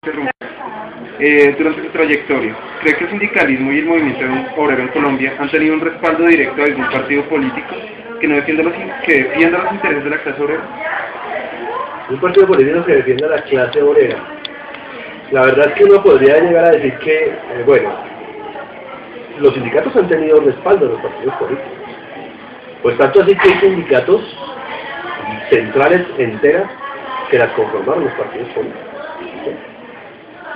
Durante su trayectoria, ¿cree que el sindicalismo y el movimiento obrero en Colombia han tenido un respaldo directo de algún partido político que defienda los intereses de la clase obrera? Un partido político que defienda a la clase obrera. La verdad es que uno podría llegar a decir que, bueno, los sindicatos han tenido respaldo de los partidos políticos. Pues tanto así que hay sindicatos centrales enteras que las conformaron los partidos políticos.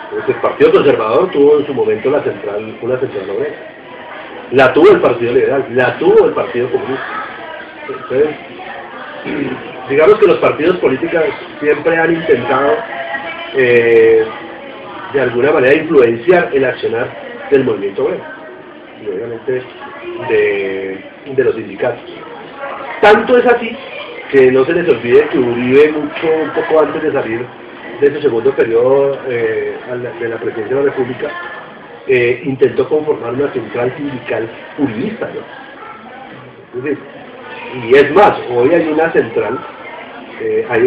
Entonces, el Partido Conservador tuvo en su momento una central obrera. La tuvo el Partido Liberal, la tuvo el Partido Comunista. Entonces, digamos que los partidos políticos siempre han intentado de alguna manera influenciar el accionar del movimiento obrero y obviamente de los sindicatos. Tanto es así que no se les olvide que Uribe, un poco antes de salir de su segundo periodo de la presidencia de la República, intentó conformar una central sindical uribista, ¿no? Es decir, y es más, hoy hay una central, hay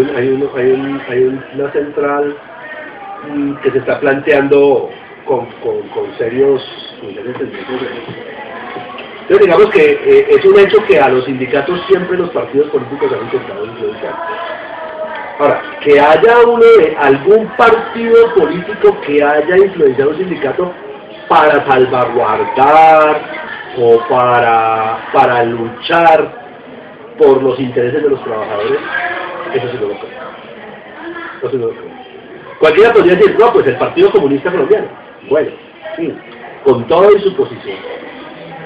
una central que se está planteando con serios sentimientos. Entonces digamos que es un hecho que a los sindicatos siempre los partidos políticos han intentado influenciar. Ahora, que haya algún partido político que haya influenciado a un sindicato para salvaguardar o para luchar por los intereses de los trabajadores, eso sí no lo creo. Eso sí no lo creo. Cualquiera podría decir, no, pues el Partido Comunista Colombiano. Bueno, sí, con toda su posición.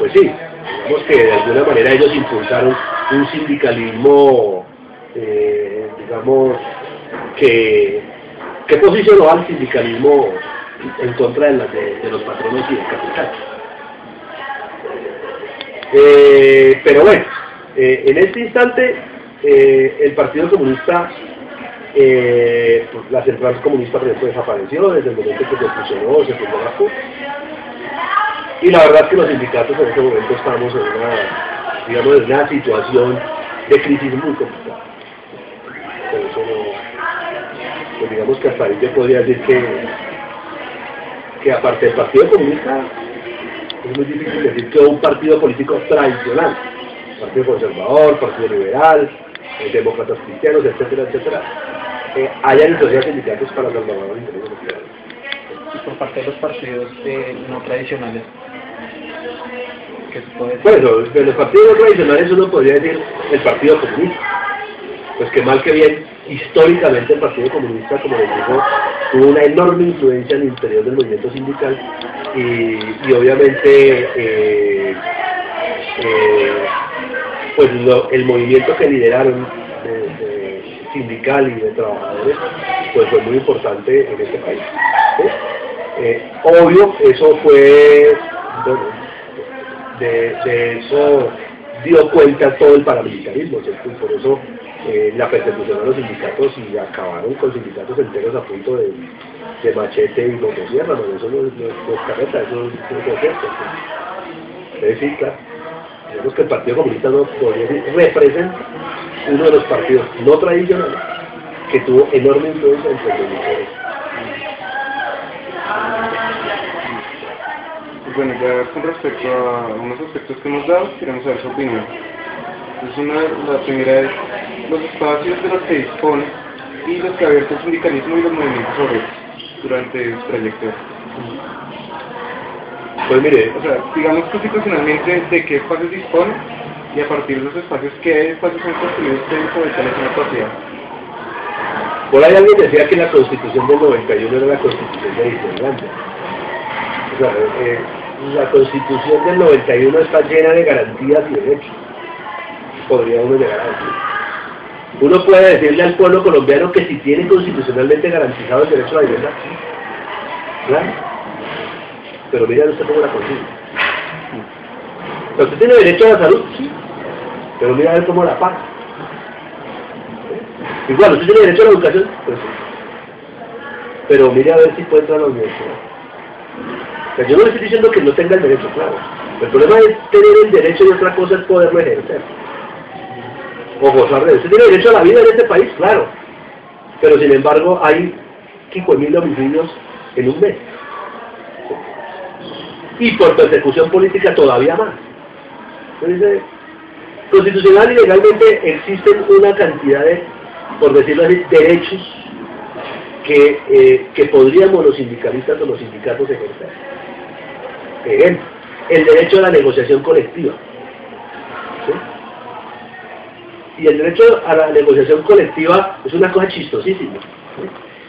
Pues sí, digamos que de alguna manera ellos impulsaron un sindicalismo, digamos, que posicionó al sindicalismo en contra de los patronos y del capital. Pero bueno, en este instante el Partido Comunista, la central comunista por ejemplo desapareció desde el momento que se fusionó, se fundó la CUT, y la verdad es que los sindicatos en este momento estamos en una situación de crisis muy complicada. Por eso pues digamos que hasta ahí yo podría decir que aparte del Partido Comunista es muy difícil decir que un partido político tradicional, Partido Conservador, Partido Liberal, Demócratas Cristianos, etcétera, etcétera, hayan influenciado sindicatos para salvaguardar los intereses de los ciudadanos. Y por parte de los partidos no tradicionales, ¿qué se puede decir? Bueno, de los partidos no tradicionales uno podría decir el Partido Comunista. Pues que mal que bien, históricamente el Partido Comunista, como les digo, tuvo una enorme influencia en el interior del movimiento sindical y obviamente pues el movimiento que lideraron de sindical y de trabajadores pues fue muy importante en este país, ¿sí? Obvio, eso fue, bueno, de eso dio cuenta todo el paramilitarismo, ¿cierto? Y por eso la persecución a los sindicatos y acabaron con sindicatos enteros a punto de machete y motosierra, ¿no? Eso no es carreta, eso es cierto. Entonces sí, claro, digamos que el Partido Comunista no podría decir, representa uno de los partidos no tradicionales que tuvo enorme influencia entre los militares. Bueno, ya con respecto a unos aspectos que hemos dado, queremos saber su opinión. Entonces, la primera es los espacios de los que dispone y los que ha abierto el sindicalismo y los movimientos obreros durante su trayectoria. Pues mire, o sea, digamos constitucionalmente de qué espacios dispone y a partir de los espacios, qué espacios han construido ustedes sobre la sociedad. Por ahí alguien decía que la Constitución del 91 era la Constitución de Islandia. O sea, la Constitución del 91 está llena de garantías y derechos. Podría uno llegar a decir. Uno puede decirle al pueblo colombiano que si tiene constitucionalmente garantizado el derecho a la vivienda, claro, pero mira usted cómo la consigue. Usted tiene derecho a la salud, sí, pero mira a ver cómo la paga. Igual, usted tiene derecho a la educación, pues sí, pero mire a ver si puede entrar a la universidad. O sea, yo no le estoy diciendo que no tenga el derecho, claro. El problema es tener el derecho y otra cosa es poderlo ejercer. O gozar de él. Usted tiene derecho a la vida en este país, claro. Pero sin embargo hay 5.000 homicidios en un mes. Y por persecución política todavía más. Entonces, constitucional y legalmente existen una cantidad de, por decirlo así, derechos que podríamos los sindicalistas o los sindicatos ejercer. Ejemplo, el derecho a la negociación colectiva. ¿Sí? Y el derecho a la negociación colectiva es una cosa chistosísima. ¿Sí?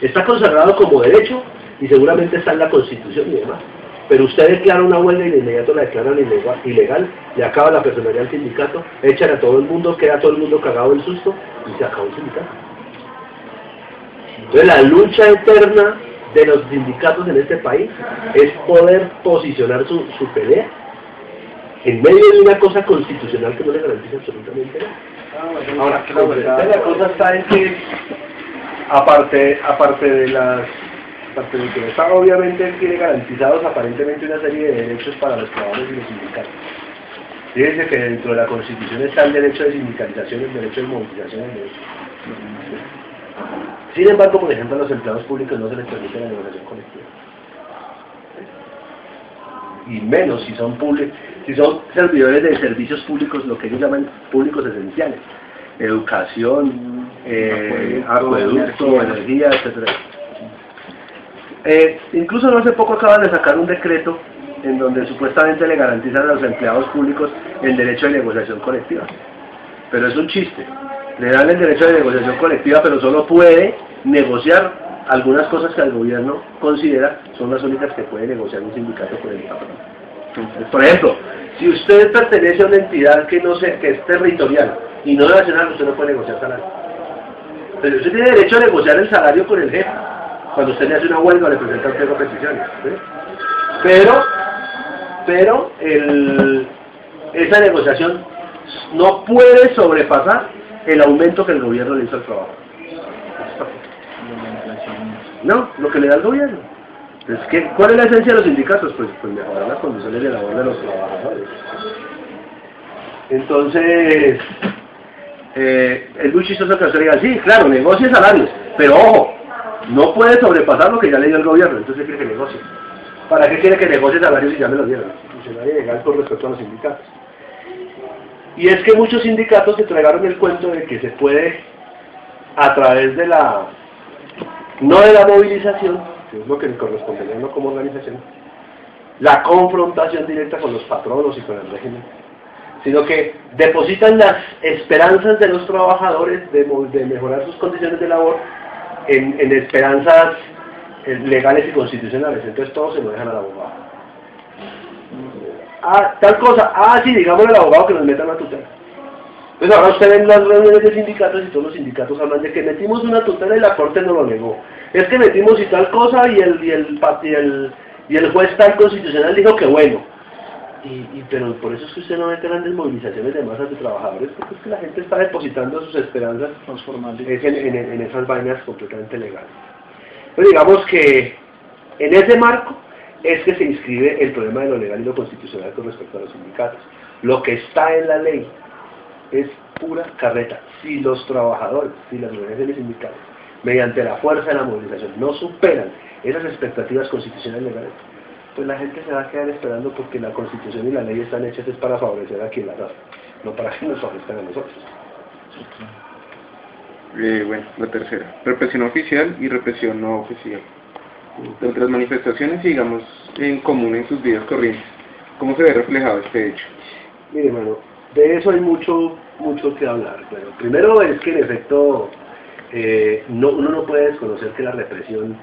Está consagrado como derecho y seguramente está en la Constitución y demás. Pero usted declara una huelga y de inmediato la declaran ilegal, le acaba la personalidad del sindicato, echan a todo el mundo, queda todo el mundo cagado del susto y se acabó el sindicato. Entonces la lucha eterna de los sindicatos en este país es poder posicionar su pelea en medio de una cosa constitucional que no le garantiza absolutamente nada. Ahora, La cosa está en que, aparte de que el Estado obviamente tiene garantizados aparentemente una serie de derechos para los trabajadores y los sindicatos. Fíjense que dentro de la Constitución está el derecho de sindicalización, el derecho de movilización, el derecho. Sin embargo, por ejemplo, a los empleados públicos no se les permite la negociación colectiva. Y menos si son servidores de servicios públicos, lo que ellos llaman públicos esenciales. Educación, acueducto, energía, etc. Incluso no hace poco acaban de sacar un decreto en donde supuestamente le garantizan a los empleados públicos el derecho de negociación colectiva. Pero es un chiste. Le dan el derecho de negociación colectiva, pero solo puede negociar algunas cosas que el gobierno considera son las únicas que puede negociar un sindicato con el patrón. Entonces, por ejemplo, si usted pertenece a una entidad que es territorial y no nacional, usted no puede negociar salario. Pero usted tiene derecho a negociar el salario con el jefe, cuando usted le hace una huelga o le presenta usted peticiones. ¿Sí? Pero esa negociación no puede sobrepasar el aumento que el gobierno le hizo al trabajo. No, lo que le da el gobierno. Entonces, ¿cuál es la esencia de los sindicatos? Pues mejorar las condiciones de labor de los trabajadores. Entonces, es muy chistoso que usted diga, sí, claro, negocie salarios, pero ojo, no puede sobrepasar lo que ya le dio el gobierno. Entonces, ¿qué quiere que negocie? ¿Para qué quiere que negocie salarios si ya me lo dieron? Funcionario legal con respecto a los sindicatos. Y es que muchos sindicatos se tragaron el cuento de que se puede, a través de no de la movilización, que es lo que le correspondería a uno como organización, la confrontación directa con los patronos y con el régimen, sino que depositan las esperanzas de los trabajadores de mejorar sus condiciones de labor en esperanzas legales y constitucionales. Entonces todos se lo dejan al abogado. Tal cosa, sí, digámosle al abogado que nos meta una tutela. Pues ahora usted ve en las reuniones de sindicatos y todos los sindicatos hablan de que metimos una tutela y la corte no lo negó. Es que metimos y tal cosa y el juez tal constitucional dijo que bueno. Pero por eso es que usted no ve grandes movilizaciones de masas de trabajadores, porque es que la gente está depositando sus esperanzas en esas vainas completamente legales. Pero digamos que en ese marco es que se inscribe el problema de lo legal y lo constitucional con respecto a los sindicatos. Lo que está en la ley es pura carreta. Si los trabajadores, si las organizaciones sindicales, mediante la fuerza de la movilización, no superan esas expectativas constitucionales legales, pues la gente se va a quedar esperando, porque la Constitución y la ley están hechas es para favorecer a quien las hace, no para que nos favorezcan a nosotros. Bueno, la tercera, represión oficial y represión no oficial. Entre las manifestaciones, digamos, en común en sus vidas corrientes, ¿cómo se ve reflejado este hecho? Mire, hermano, de eso hay mucho que hablar. Bueno, primero es que en efecto uno no puede desconocer que la represión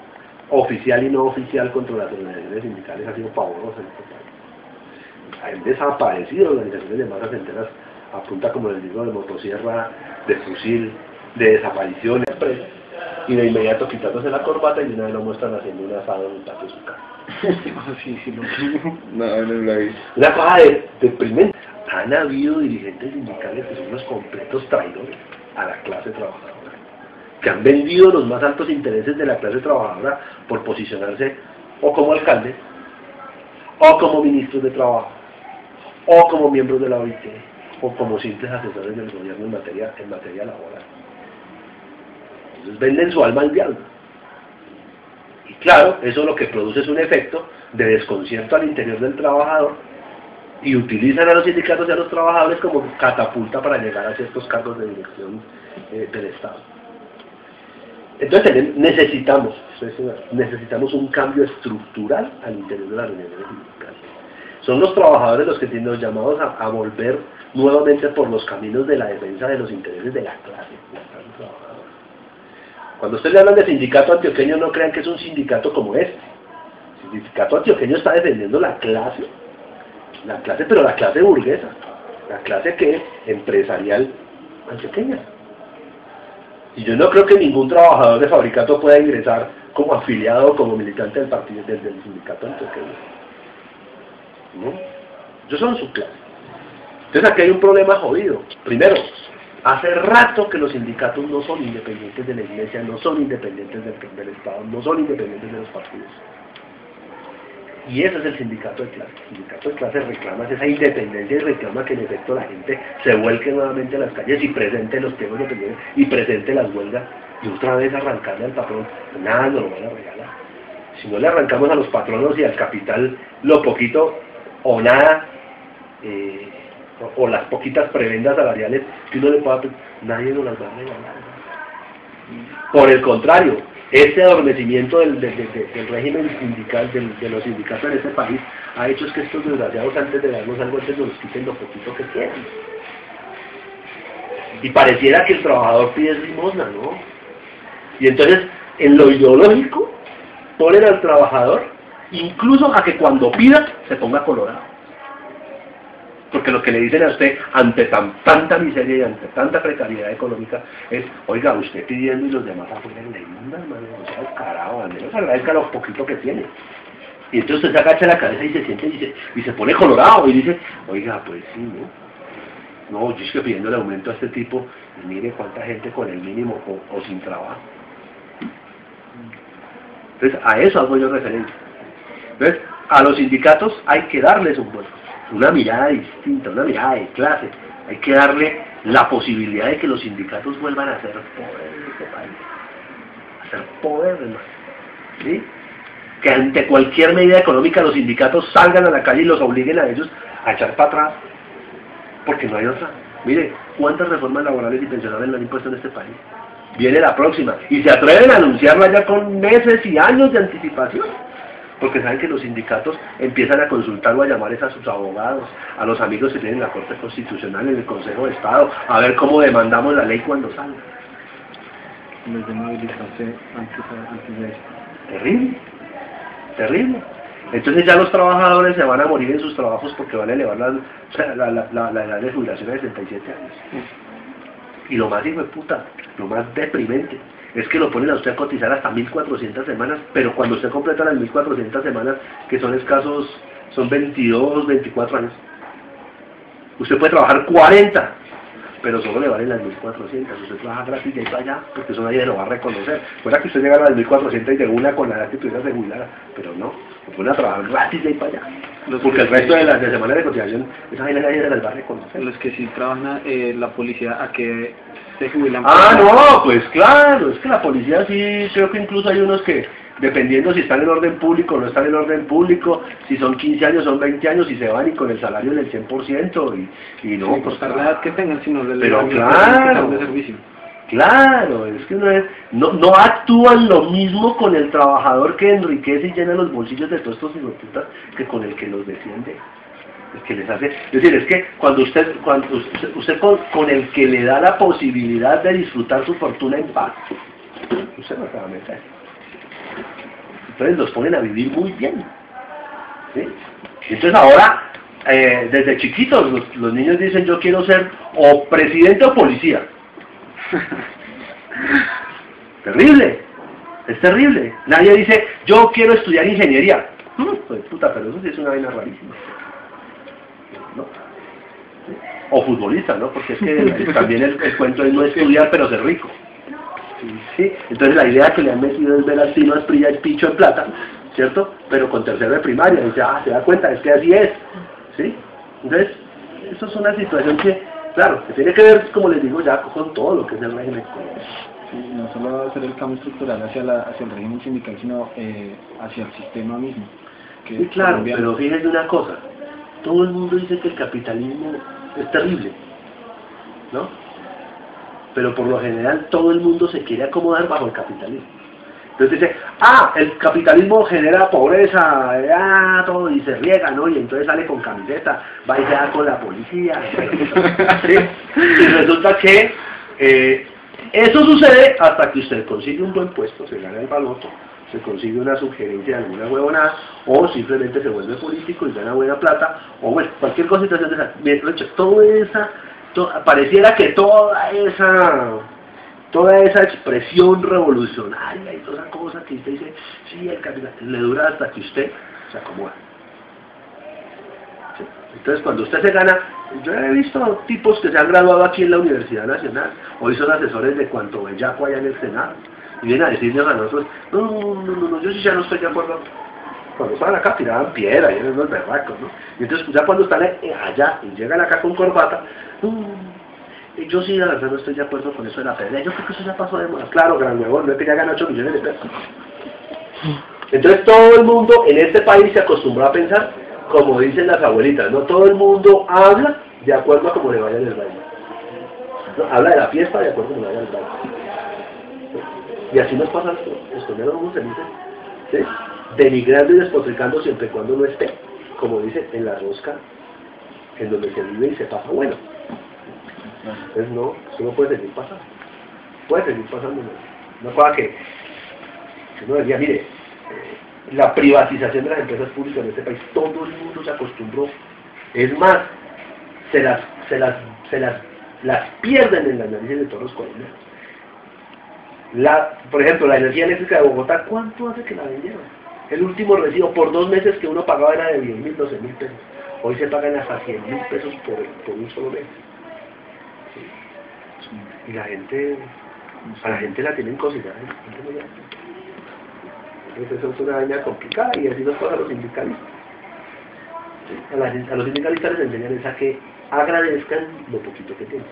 oficial y no oficial contra las organizaciones sindicales ha sido pavorosa en este país. Han desaparecido organizaciones de masas enteras a punta, como les digo, de motosierra, de fusil, de desapariciones, y de inmediato quitándose la corbata y de una vez lo muestran haciendo un asado en el patio de su casa. No la vi. Una cosa deprimente. Han habido dirigentes sindicales que son unos completos traidores a la clase trabajadora, que han vendido los más altos intereses de la clase trabajadora por posicionarse o como alcaldes, o como ministros de trabajo, o como miembros de la OIT, o como simples asesores del gobierno en materia laboral. Entonces venden su alma al diablo. Y claro, eso lo que produce es un efecto de desconcierto al interior del trabajador y utilizan a los sindicatos y a los trabajadores como catapulta para llegar a ciertos cargos de dirección del Estado. Entonces necesitamos un cambio estructural al interior de las uniones sindicales. Son los trabajadores los que tienen los llamados a volver nuevamente por los caminos de la defensa de los intereses de la clase trabajadora. Cuando ustedes le hablan de sindicato antioqueño, no crean que es un sindicato como este. El sindicato antioqueño está defendiendo la clase, pero la clase burguesa, la clase que es empresarial antioqueña. Y yo no creo que ningún trabajador de Fabricato pueda ingresar como afiliado o como militante del partido del sindicato antioqueño. ¿No? Ellos son su clase. Entonces aquí hay un problema jodido. Primero, hace rato que los sindicatos no son independientes de la Iglesia, no son independientes del Estado, no son independientes de los partidos. Y ese es el sindicato de clase. El sindicato de clase reclama esa independencia y reclama que en efecto la gente se vuelque nuevamente a las calles y presente los pliegos de opinión y presente las huelgas y otra vez arrancarle al patrón. Nada nos lo van a regalar. Si no le arrancamos a los patronos y al capital lo poquito o nada, o las poquitas prebendas salariales que uno le pueda, nadie nos las va a regalar. Por el contrario, este adormecimiento del régimen sindical, de los sindicatos en este país, ha hecho que estos desgraciados, antes de darnos algo, antes nos quiten lo poquito que tienen. Y pareciera que el trabajador pide limosna, ¿no? Y entonces, en lo ideológico, ponen al trabajador, incluso a que cuando pida, se ponga colorado. Porque lo que le dicen a usted, ante tanta miseria y ante tanta precariedad económica, es, oiga, usted pidiendo y los demás afuera en la inmunda, hermano, no sea descarado, al menos agradezca lo poquito que tiene. Y entonces usted se agacha la cabeza y se siente y se pone colorado y dice, oiga, pues sí, ¿no? No, yo estoy pidiendo el aumento a este tipo, y mire cuánta gente con el mínimo o sin trabajo. Entonces, a eso hago yo referencia. Entonces, a los sindicatos hay que darles una mirada distinta, una mirada de clase. Hay que darle la posibilidad de que los sindicatos vuelvan a ser poder en este país. A ser poder, hermano. ¿Sí? Que ante cualquier medida económica los sindicatos salgan a la calle y los obliguen a ellos a echar para atrás. Porque no hay otra. Mire, ¿cuántas reformas laborales y pensionales le han impuesto en este país? Viene la próxima. Y se atreven a anunciarla ya con meses y años de anticipación. Porque saben que los sindicatos empiezan a consultar o a llamar a sus abogados, a los amigos que tienen la Corte Constitucional, en el Consejo de Estado, a ver cómo demandamos la ley cuando salga. Les de movilizarse antes de esto. Terrible, terrible. Entonces ya los trabajadores se van a morir en sus trabajos porque van a elevar la edad de jubilación a 67 años. Y lo más hijo de puta, lo más deprimente, es que lo ponen a usted a cotizar hasta 1.400 semanas, pero cuando usted completa las 1.400 semanas, que son escasos, son 22, 24 años, usted puede trabajar 40, pero solo le valen las 1.400, usted trabaja gratis de ahí para allá, porque eso nadie lo va a reconocer. Fuera que usted llegara a las 1.400 y de una con la edad que tuviera se jubilara, pero no, lo ponen a trabajar gratis de ahí para allá. Porque el resto de las semanas de cotización, esa vaina nadie se las va a reconocer. Los que sí trabajan la policía, ¿a qué se jubilan? Ah, no, pues claro, es que la policía sí, creo que incluso hay unos que, dependiendo si están en orden público o no están en orden público, si son 15 años, son 20 años y se van y con el salario del 100% y no, sí, pues por la edad que tengan, sino del pero claro, de servicio. Claro, es que no actúan lo mismo con el trabajador que enriquece y llena los bolsillos de todos estos hijoputas que con el que los defiende. El que les hace, es decir, es que cuando usted con el que le da la posibilidad de disfrutar su fortuna en paz, usted no se va a meter. Entonces los ponen a vivir muy bien. ¿Sí? Entonces ahora, desde chiquitos, los niños dicen, yo quiero ser o presidente o policía. Terrible, es terrible. Nadie dice, yo quiero estudiar ingeniería. Pues puta, pero eso sí es una vaina rarísima. ¿No? ¿Sí? O futbolista, ¿no? Porque es que también el cuento es no estudiar pero ser rico. ¿Sí? Entonces la idea que le han metido es ver al Tino Asprilla el picho en plata, ¿cierto? Pero con tercero de primaria, y dice, se da cuenta, es que así es. ¿Sí? Entonces, eso es una situación que, claro, que tiene que ver, como les digo, ya con todo lo que es el régimen económico. Y no solo hacer el cambio estructural hacia el régimen sindical, sino hacia el sistema mismo. Que Sí, claro, Colombia... pero fíjense una cosa, todo el mundo dice que el capitalismo es terrible, ¿no? Pero por lo general todo el mundo se quiere acomodar bajo el capitalismo. Entonces dice, el capitalismo genera pobreza, todo, y se riega, ¿no? Y entonces sale con camiseta, va y se da con la policía, ¿sí? Y resulta que eso sucede hasta que usted consigue un buen puesto, se gana el baloto, se consigue una sugerencia de alguna huevonada, o simplemente se vuelve político y gana buena plata, o bueno, cualquier cosita de esa. Pareciera que toda esa expresión revolucionaria y toda esa cosa que usted dice, sí, el capitalismo, le dura hasta que usted se acomoda. ¿Sí? Entonces, cuando usted se gana, yo he visto tipos que se han graduado aquí en la Universidad Nacional, hoy son asesores de cuanto bellaco allá en el Senado, y vienen a decirles a nosotros, no, yo sí ya no estoy de acuerdo. Cuando estaban acá tiraban piedra y eran unos berracos, ¿no? Y entonces ya cuando están allá y llegan acá con corbata, yo sí, la verdad, no estoy de acuerdo con eso de la pelea. Yo creo que eso ya pasó de moda. Claro, gran huevón, no es que ya gana 8 millones de pesos. Entonces todo el mundo en este país se acostumbró a pensar, como dicen las abuelitas, no todo el mundo habla de acuerdo a cómo le vaya en el baile. No, habla de la fiesta de acuerdo a cómo le vaya en el baile. Y así nos pasa los colombianos muy felices, ¿sí? Denigrando y despotricando siempre y cuando no esté, como dice, en la rosca, en donde se vive y se pasa bueno. Entonces no, eso no puede seguir pasando. Puede seguir pasando. Una cosa que uno decía, mire, la privatización de las empresas públicas en este país, todo el mundo se acostumbró. Es más, se las pierden en la análisis de todos los colombianos. Por ejemplo, la energía eléctrica de Bogotá, ¿cuánto hace que la vendieron? El último recibo por 2 meses que uno pagaba era de 10.000, 12.000 pesos. Hoy se pagan hasta 100.000 pesos por un solo mes. Y a la gente la tienen considerada. Entonces eso es una vaina complicada y así nos pasa a los sindicalistas. A los sindicalistas les enseñan es a que agradezcan lo poquito que tienen.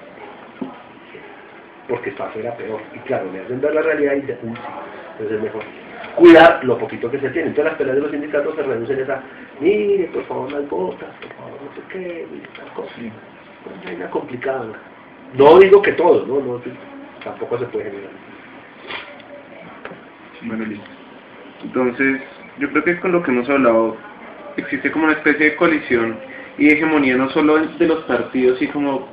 Porque está afuera peor. Y claro, le hacen ver la realidad y dicen, sí, entonces es mejor cuidar lo poquito que se tiene. Entonces las peleas de los sindicatos se reducen a esa, mire, por favor, las botas, por favor, no sé qué, tal cosa. Una vaina complicada. No digo que todos, no, tampoco se puede generar. Bueno, listo. Entonces, yo creo que con lo que hemos hablado, existe como una especie de coalición y de hegemonía no solo de los partidos y como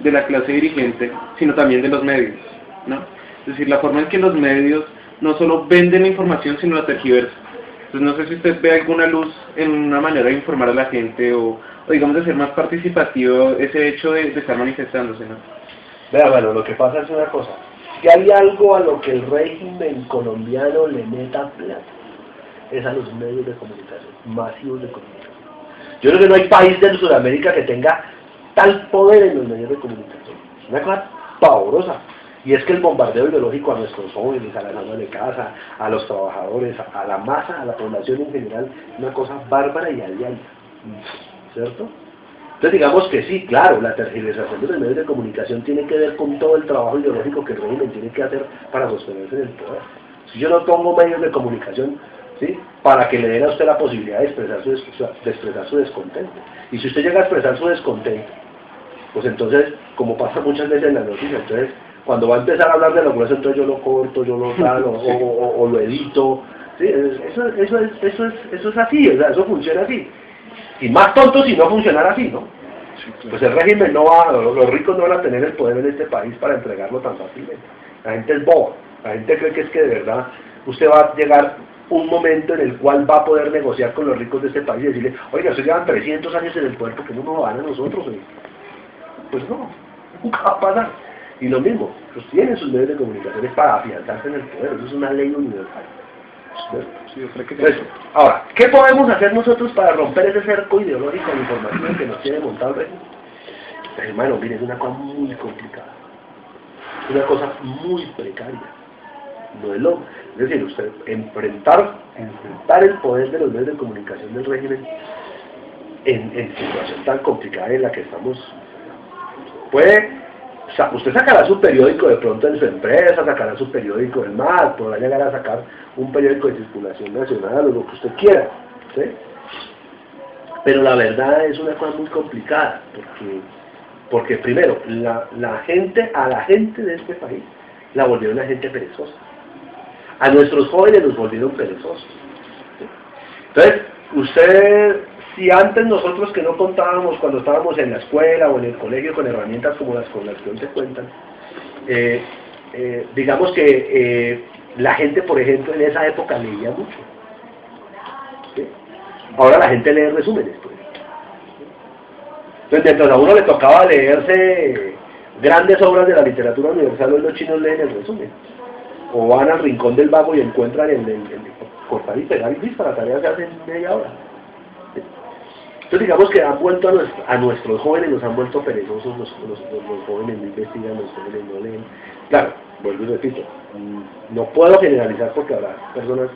de la clase dirigente, sino también de los medios, ¿no? Es decir, la forma en que los medios no solo venden la información, sino la tergiversan. Entonces, no sé si usted ve alguna luz en una manera de informar a la gente o digamos de ser más participativo ese hecho de estar manifestándose, ¿no? Vea, bueno, lo que pasa es una cosa. Si hay algo a lo que el régimen colombiano le meta plata, es a los medios de comunicación, masivos de comunicación. Yo creo que no hay país de Sudamérica que tenga tal poder en los medios de comunicación. Es una cosa pavorosa. Y es que el bombardeo ideológico a nuestros jóvenes, a las amas de casa, a los trabajadores, a la masa, a la población en general, es una cosa bárbara y aliada. ¿Cierto? Entonces digamos que sí, claro, la tergiversación de los medios de comunicación tiene que ver con todo el trabajo ideológico que el régimen tiene que hacer para sostenerse en el poder. Si yo no pongo medios de comunicación, ¿sí?, para que le den a usted la posibilidad de expresar su descontento. Y si usted llega a expresar su descontento, pues entonces, como pasa muchas veces en las noticias, entonces cuando va a empezar a hablar de lo grueso, entonces yo lo corto, yo lo tal, o lo edito. ¿Sí? Eso es así, o sea, eso funciona así. Y más tonto si no funcionara así, ¿no? Sí, claro. Pues el régimen no va, los ricos no van a tener el poder en este país para entregarlo tan fácilmente. La gente es boba, la gente cree que es que de verdad usted va a llegar un momento en el cual va a poder negociar con los ricos de este país y decirle, oiga, ustedes llevan 300 años en el poder, ¿por qué no nos van a nosotros? Pues no, nunca va a pasar. Y lo mismo, pues tienen sus medios de comunicación para afianzarse en el poder, eso es una ley universal. Sí, yo creo que pues, ahora, ¿qué podemos hacer nosotros para romper ese cerco ideológico de información que nos tiene montado el régimen? Pues, hermano, mire, es una cosa muy complicada, una cosa muy precaria. No es lo, es decir, usted enfrentar el poder de los medios de comunicación del régimen en situación tan complicada en la que estamos, puede usted sacará su periódico de pronto en su empresa, sacará su periódico del MAD, podrá llegar a sacar un periódico de circulación nacional o lo que usted quiera, ¿sí? Pero la verdad es una cosa muy complicada, porque primero, a la gente de este país la volvieron una gente perezosa. A nuestros jóvenes los volvieron perezosos. ¿Sí? Entonces, usted, si antes nosotros que no contábamos cuando estábamos en la escuela o en el colegio con herramientas como las con las que hoy se cuentan, digamos que la gente, por ejemplo, en esa época leía mucho. ¿Sí? Ahora la gente lee resúmenes, pues. Entonces, mientras a uno le tocaba leerse grandes obras de la literatura universal, hoy los chinos leen el resumen. O van al rincón del vago y encuentran el cortar y pegar y listo, la tarea se hace en media hora. Entonces digamos que han vuelto a nuestros jóvenes, nos han vuelto perezosos, los jóvenes no investigan, los jóvenes no leen. Claro, vuelvo y repito, no puedo generalizar porque habrá personas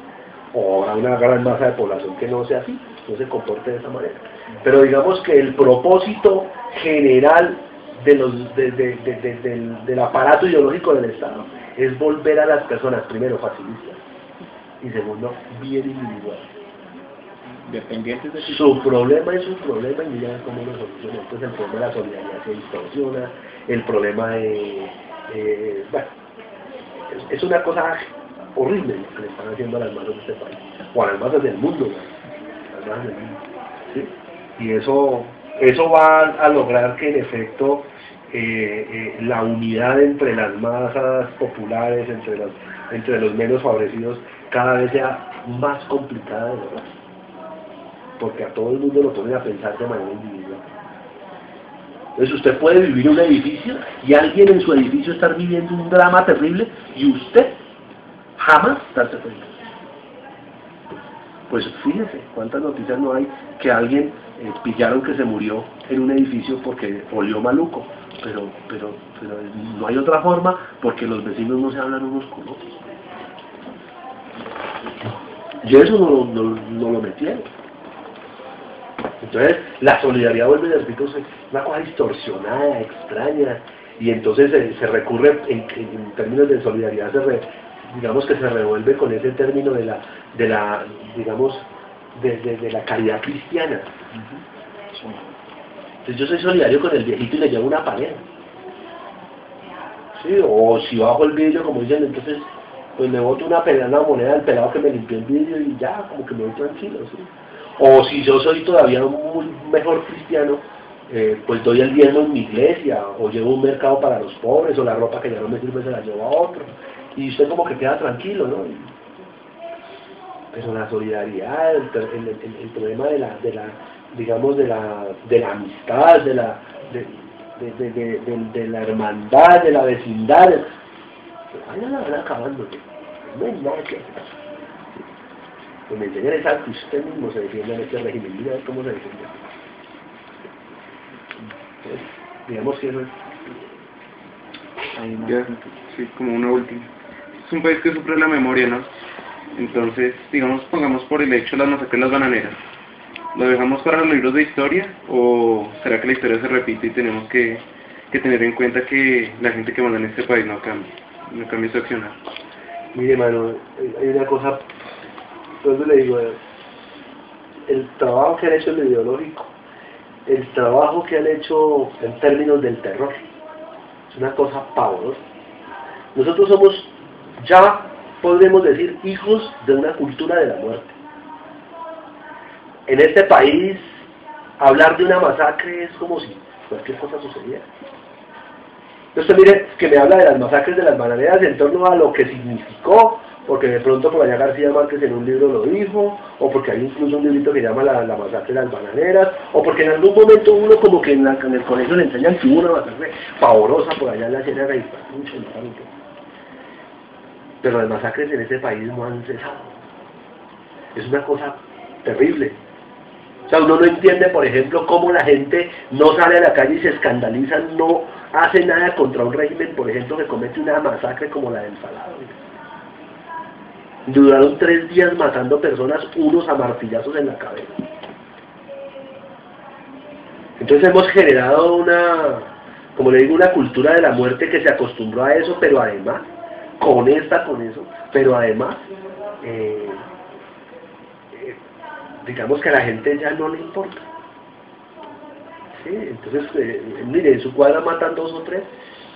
o habrá una gran masa de población que no sea así, no se comporte de esa manera. Pero digamos que el propósito general del aparato ideológico del Estado es volver a las personas, primero, facilistas y segundo, bien individuales. Dependientes de su problema es un problema y mira cómo lo soluciona. Entonces el problema de la solidaridad se distorsiona, el problema de... bueno, es una cosa horrible lo que le están haciendo a las masas de este país, o a las masas del mundo, las masas del mundo, ¿sí? Y eso va a lograr que en efecto la unidad entre las masas populares, entre los menos favorecidos, cada vez sea más complicada de lograr. Porque a todo el mundo lo ponen a pensar de manera individual. Entonces usted puede vivir en un edificio y alguien en su edificio estar viviendo un drama terrible y usted jamás darse cuenta. Pues fíjese cuántas noticias no hay que alguien pillaron que se murió en un edificio porque olió maluco, pero no hay otra forma porque los vecinos no se hablan unos con otros. Y eso no lo metieron. Entonces, la solidaridad, vuelve a repito, es una cosa distorsionada, extraña, y entonces se recurre, en términos de solidaridad, digamos que se revuelve con ese término de la caridad cristiana. Entonces yo soy solidario con el viejito y le llevo una pareja. ¿Sí? O si bajo el vidrio, como dicen, entonces pues le boto una moneda al pelado que me limpió el vidrio y ya, como que me voy tranquilo, ¿sí? O si yo soy todavía un mejor cristiano, pues doy el diezmo en mi iglesia, o llevo un mercado para los pobres, o la ropa que ya no me sirve se la llevo a otro, y usted como que queda tranquilo, ¿no? Pero la solidaridad, el problema de la amistad, de la hermandad, de la vecindad, ahí la van acabando, no hay nada que hacer. Pues me enseñan es a que usted mismo se defienda en este régimen, mira cómo se defiende. Entonces, digamos que eso es... Ya, sí, como una última. Es un país que sufre la memoria, ¿no? Entonces, digamos, pongamos por el hecho las masacres de las bananeras. ¿Lo dejamos para los libros de historia o será que la historia se repite y tenemos que tener en cuenta que la gente que manda en este país no cambia su accionar? Mire, mano, hay una cosa, entonces le digo, el trabajo que han hecho en lo ideológico, el trabajo que han hecho en términos del terror, es una cosa pavorosa. Nosotros somos, ya podremos decir, hijos de una cultura de la muerte. En este país, hablar de una masacre es como si cualquier cosa sucediera. Entonces mire, que me habla de las masacres de las bananeras en torno a lo que significó, porque de pronto por allá García Márquez en un libro lo dijo, o porque hay incluso un librito que llama la masacre de las bananeras, o porque en algún momento uno como que en el colegio le enseñan que hubo una masacre pavorosa por allá en la Sierra de Pachucha, pero las masacres en este país no han cesado. Es una cosa terrible. O sea, uno no entiende, por ejemplo, cómo la gente no sale a la calle y se escandaliza, no hace nada contra un régimen, por ejemplo, que comete una masacre como la del Salado. Duraron 3 días matando personas, unos a martillazos en la cabeza. Entonces hemos generado como le digo, una cultura de la muerte que se acostumbró a eso, pero además, conecta con eso, pero además, digamos que a la gente ya no le importa. ¿Sí? Entonces, mire, en su cuadra matan 2 o 3,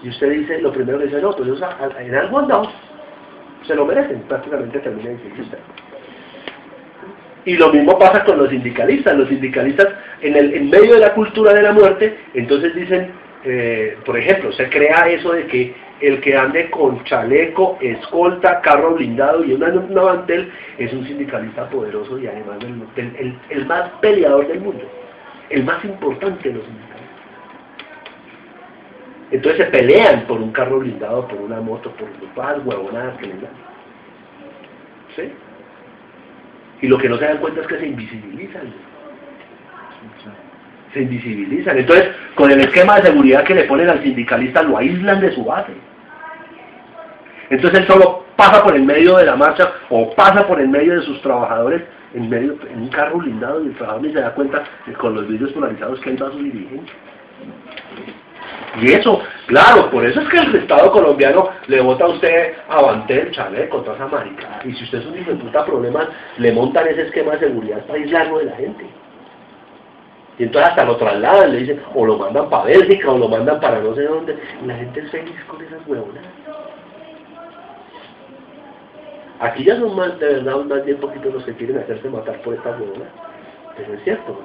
y usted dice, lo primero que dice, no, pues ellos en algo han dado, se lo merecen, prácticamente termina diciendo usted. Y lo mismo pasa con los sindicalistas en medio de la cultura de la muerte, entonces dicen, por ejemplo, se crea eso de que el que ande con chaleco, escolta, carro blindado y una mantel es un sindicalista poderoso y además el más peleador del mundo, el más importante de los sindicalistas. Entonces se pelean por un carro blindado, por una moto, por todas huevonadas que le dan. ¿Sí? Y lo que no se dan cuenta es que se invisibilizan. Se invisibilizan. Entonces, con el esquema de seguridad que le ponen al sindicalista, lo aíslan de su base. Entonces él solo pasa por el medio de la marcha o pasa por el medio de sus trabajadores en un carro blindado y el trabajador ni se da cuenta con los vidrios polarizados que entra su dirigente. Y eso, claro, por eso es que el Estado colombiano le bota a usted Avantel, chaleco, toda esa marica. Y si usted es un hijo de puta problema, le montan ese esquema de seguridad para aislarlo de la gente. Y entonces hasta lo trasladan, le dicen, o lo mandan para Bélgica, o lo mandan para no sé dónde. Y la gente es feliz con esas huevonas. Aquí ya son más, de verdad, más bien poquitos los que quieren hacerse matar por estas huevonas. Pero es cierto,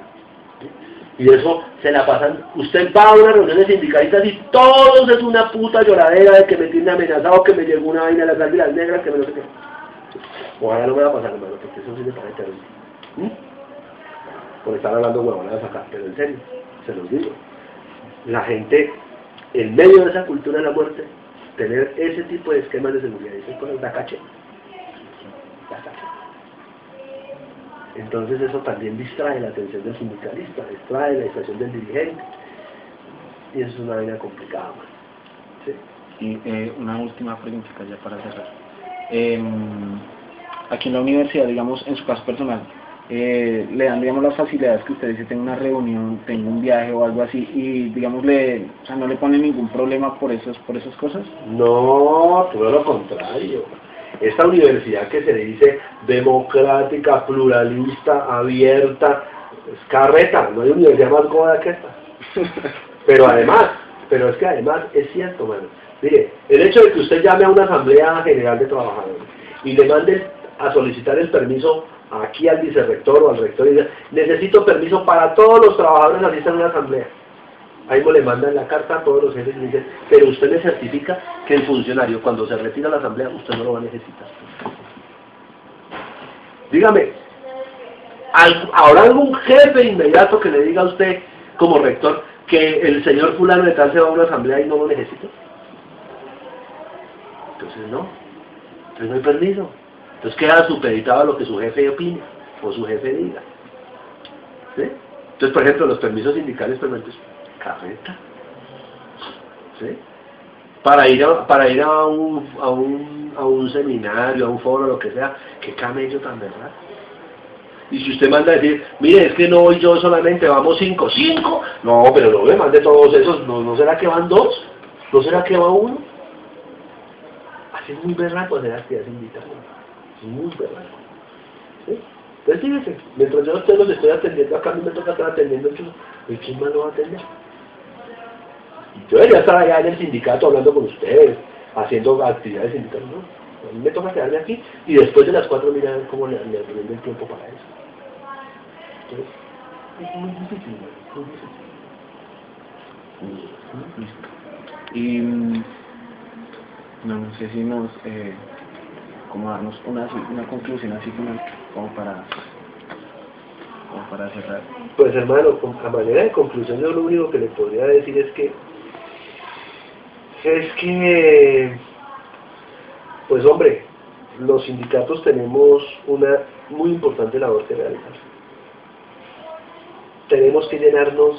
¿sí? Y eso se la pasan. Usted va a una reunión de sindicalistas y todos es una puta lloradera de que me tienen amenazado, que me llegó una vaina de las águilas negras, que me no sé qué. Ojalá no me va a pasar, hermano, porque eso sí me parece terrible. Por estar hablando huevonadas acá, pero en serio, se los digo. La gente, en medio de esa cultura de la muerte, tener ese tipo de esquemas de seguridad, y esas cosas da caché. Da caché. Entonces eso también distrae la atención del sindicalista, distrae la distracción del dirigente. Y eso es una vaina complicada, man. ¿Sí? Y una última preguntita ya para cerrar. Aquí en la universidad, digamos, en su caso personal, le dan, digamos, las facilidades que usted dice, tengo una reunión, tengo un viaje o algo así, y, digamos, o sea, no le pone ningún problema por esas cosas. No, todo lo contrario. Esta universidad que se dice democrática, pluralista, abierta, es carreta, no hay universidad más goda que esta. Pero es que además es cierto, mano. Mire, el hecho de que usted llame a una asamblea general de trabajadores y le mande a solicitar el permiso aquí al vicerrector o al rector y dice, necesito permiso para todos los trabajadores asistan a una asamblea. Ahí le mandan la carta a todos los jefes y dicen, pero usted me certifica que el funcionario cuando se retira a la asamblea usted no lo va a necesitar. Dígame, ¿habrá algún jefe inmediato que le diga a usted como rector que el señor fulano de tal se va a una asamblea y no lo necesita? Entonces no hay permiso. Entonces queda supeditado a lo que su jefe opine o su jefe diga. ¿Sí? Entonces, por ejemplo, los permisos sindicales permanentes, carreta. ¿Sí? Para ir a un seminario, a un foro, lo que sea, qué camello tan verdad. Y si usted manda a decir, mire, es que no voy yo solamente, vamos 5, ¿5? No, pero no, además de todos esos, ¿no será que van 2? ¿No será que va 1? Así es muy berraco hacer actividades sindicales. Es muy berraco. ¿Sí? Entonces fíjense, mientras yo a ustedes los estoy atendiendo, acá a mí me toca estar atendiendo, ¿quién más lo va a atender? Yo debería estar allá en el sindicato hablando con ustedes, haciendo actividades sindicales, ¿no? A mí me toca quedarme aquí y después de las 4 mirar a ver cómo le rinde el tiempo para eso. Entonces, es muy difícil, muy difícil. Y no sé si nos como darnos una conclusión así como para cerrar. Pues hermano, a manera de conclusión yo lo único que le podría decir es que pues hombre, los sindicatos tenemos una muy importante labor que realizar. Tenemos que llenarnos,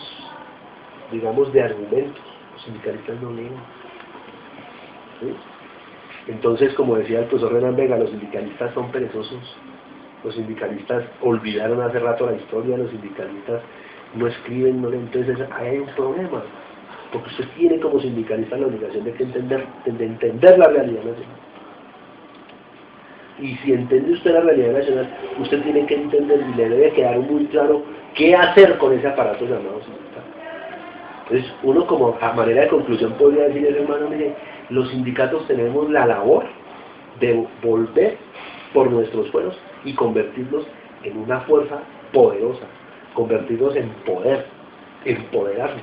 digamos, de argumentos. Los sindicalistas no leen. ¿Sí? Entonces, como decía el profesor Renan Vega, los sindicalistas son perezosos. Los sindicalistas olvidaron hace rato la historia, los sindicalistas no escriben, no leen. Entonces ahí hay un problema. porque usted tiene como sindicalista la obligación de entender la realidad nacional. Y si entiende usted la realidad nacional, usted tiene que entender y le debe quedar muy claro qué hacer con ese aparato llamado sindical. Entonces, uno como a manera de conclusión podría decir, hermano, mire, los sindicatos tenemos la labor de volver por nuestros fueros y convertirlos en una fuerza poderosa, convertirlos en poder, empoderarnos,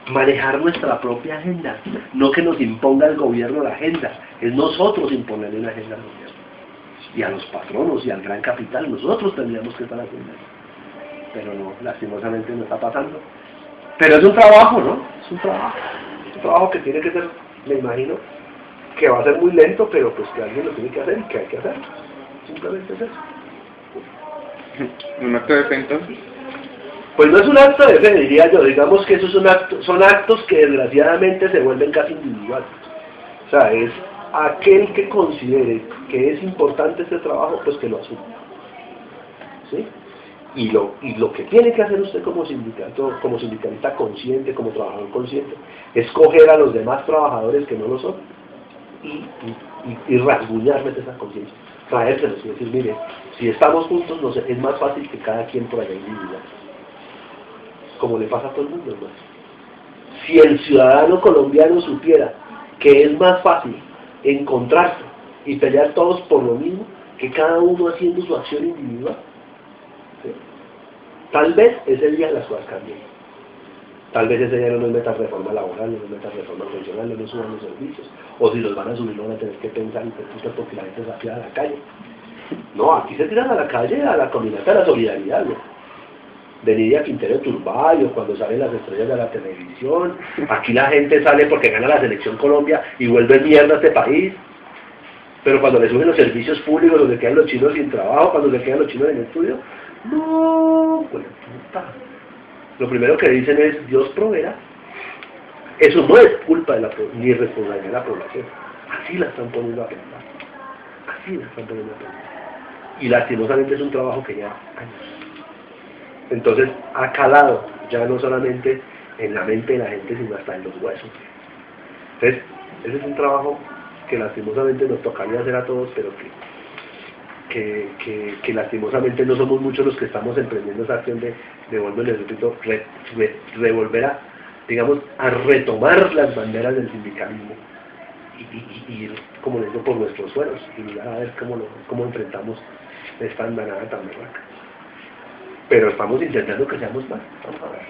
manejar nuestra propia agenda, no que nos imponga el gobierno la agenda, es nosotros imponerle una agenda al gobierno, y a los patronos y al gran capital, nosotros tendríamos que estar haciendo eso, pero no, lastimosamente no está pasando. Pero es un trabajo, ¿no? Es un trabajo que tiene que ser, me imagino, que va a ser muy lento, pero pues que alguien lo tiene que hacer y que hay que hacer. Simplemente es eso. ¿Un acto de fe entonces? Pues no es un acto de fe, diría yo. Digamos que esos son actos que desgraciadamente se vuelven casi individuales. O sea, es aquel que considere que es importante este trabajo, pues que lo asuma. ¿Sí? Y lo que tiene que hacer usted como sindicato, como sindicalista consciente, como trabajador consciente, es coger a los demás trabajadores que no lo son y rasguñarles esa conciencia, traérselos y decir, mire, si estamos juntos, no sé, es más fácil que cada quien por allá individual, como le pasa a todo el mundo, hermano. Si el ciudadano colombiano supiera que es más fácil encontrarse y pelear todos por lo mismo, que cada uno haciendo su acción individual, ¿sí? Tal vez ese día las cosas cambien. Tal vez ese día no nos metan reforma laboral, no nos metan reforma pensional, no nos suban los servicios. O si los van a subir, no van a tener que pensar y preguntar porque la gente se afía a la calle. No, aquí se tiran a la calle a la caminata de la solidaridad, ¿no? De Nidia Quintero Turbayo, cuando salen las estrellas de la televisión. Aquí la gente sale porque gana la selección Colombia y vuelve mierda a este país. Pero cuando le suben los servicios públicos, donde quedan los chinos sin trabajo, cuando le quedan los chinos en el estudio, no, pues puta. Lo primero que dicen es, Dios proveerá. Eso no es culpa de ni responsabilidad de la población. Así la están poniendo a pensar. Así la están poniendo a pensar. Y lastimosamente es un trabajo que lleva años. Entonces ha calado, ya no solamente en la mente de la gente, sino hasta en los huesos. Entonces, ese es un trabajo que lastimosamente nos tocaría hacer a todos, pero que lastimosamente no somos muchos los que estamos emprendiendo esa acción de volver, les repito, revolver a, digamos, a retomar las banderas del sindicalismo y ir, como les digo, por nuestros suelos y mirar a ver cómo enfrentamos esta andanada tan berraca. Pero estamos intentando que seamos más, vamos a ver.